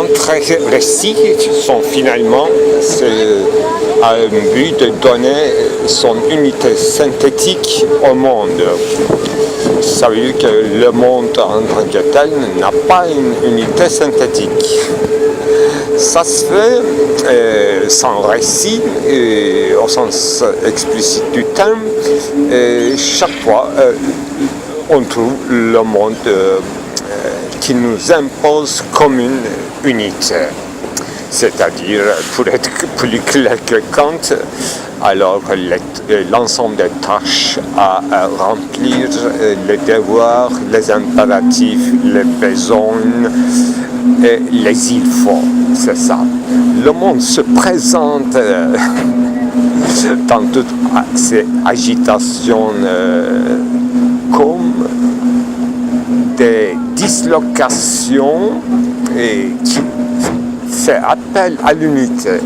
contre-récits sont finalement un but de donner son unité synthétique au monde. Ça veut dire que le monde en tant que tel n'a pas une unité synthétique. Ça se fait sans récit, au sens explicite du terme. Chaque fois, on trouve le monde qui nous impose comme une unité. C'est-à-dire, pour être plus clair que Kant, alors l'ensemble des tâches à remplir, les devoirs, les impératifs, les besoins et les il faut, c'est ça. Le monde se présente dans toutes ces agitations comme des dislocations qui fait appel à l'unité.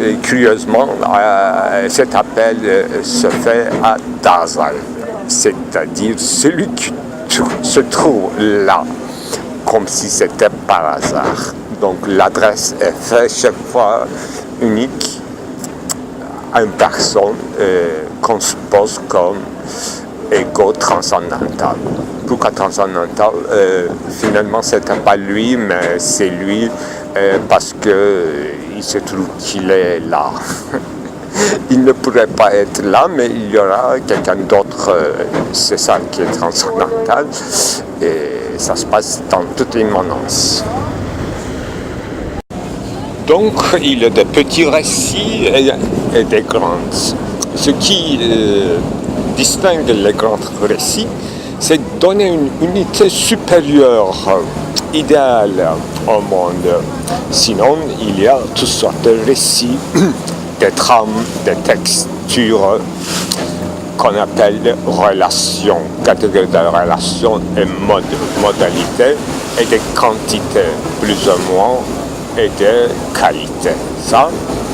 Et curieusement, cet appel se fait à Dasein, c'est-à-dire celui qui se trouve là, comme si c'était par hasard. Donc l'adresse est faite chaque fois unique à une personne qu'on suppose comme égo-transcendantal. Pourquoi transcendantal? Finalement, c'était pas lui, mais c'est lui parce qu'il se trouve qu'il est là. Il ne pourrait pas être là, mais il y aura quelqu'un d'autre, c'est ça qui est transcendantal, et ça se passe dans toute l'immanence. Donc, il y a des petits récits et des grands. Ce qui distingue les grands récits, c'est donner une unité supérieure, idéale au monde. Sinon, il y a toutes sortes de récits, des trames, des textures qu'on appelle relations, catégories de relations et modalités, et des quantités, plus ou moins, et des qualités. Ça,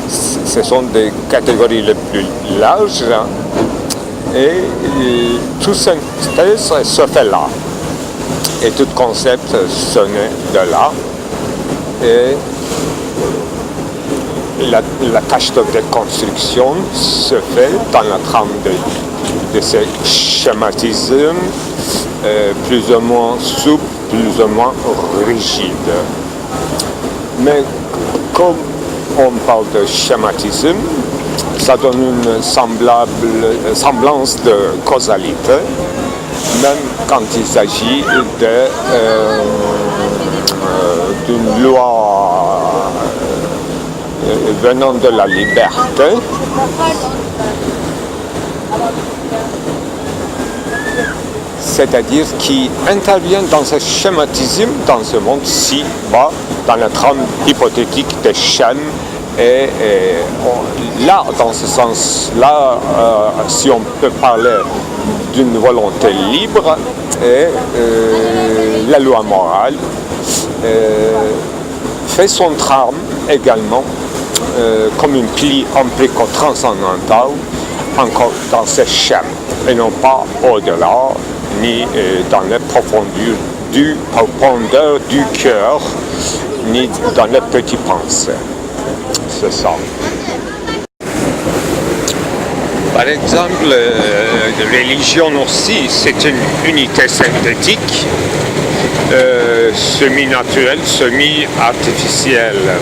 ce sont des catégories les plus larges, et tout synthèse se fait là. Et tout concept se naît de là. Et la tâche de déconstruction se fait dans la trame de ces schématismes plus ou moins souples, plus ou moins rigides. Mais comme on parle de schématisme, ça donne une semblance de causalité, même quand il s'agit d'une loi venant de la liberté. C'est-à-dire qui intervient dans ce schématisme, dans ce monde-ci, dans la trame hypothétique des schèmes. Et là, dans ce sens-là, si on peut parler d'une volonté libre, et la loi morale fait son trame également comme une pli amplico-transcendantale, encore dans ces schèmes, et non pas au-delà, ni dans les profondeurs du cœur, ni dans les petits pensées. C'est ça. Par exemple, la religion aussi, c'est une unité synthétique, semi-naturelle, semi-artificielle.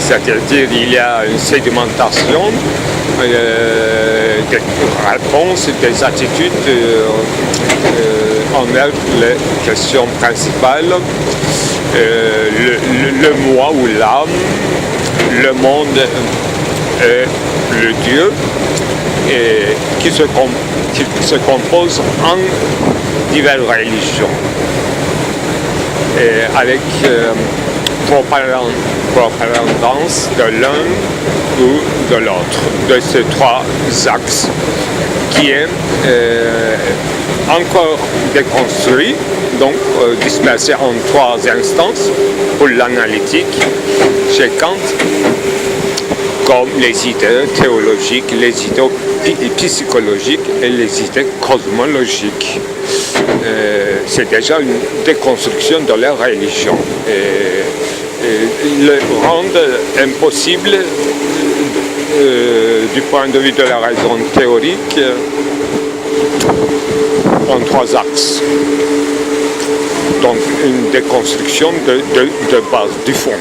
C'est-à-dire il y a une sédimentation des réponses, des attitudes envers les questions principales, le moi ou l'âme, le monde et le Dieu, et qui se compose en diverses religions, et avec propagandance de l'un ou de l'autre, de ces trois axes, qui est encore déconstruit, donc dispersé en trois instances pour l'analytique chez Kant, comme les idées théologiques, les idées psychologiques et les idées cosmologiques. C'est déjà une déconstruction de la religion. Et le rendent impossible du point de vue de la raison théorique en trois axes. Donc une déconstruction de base du fond.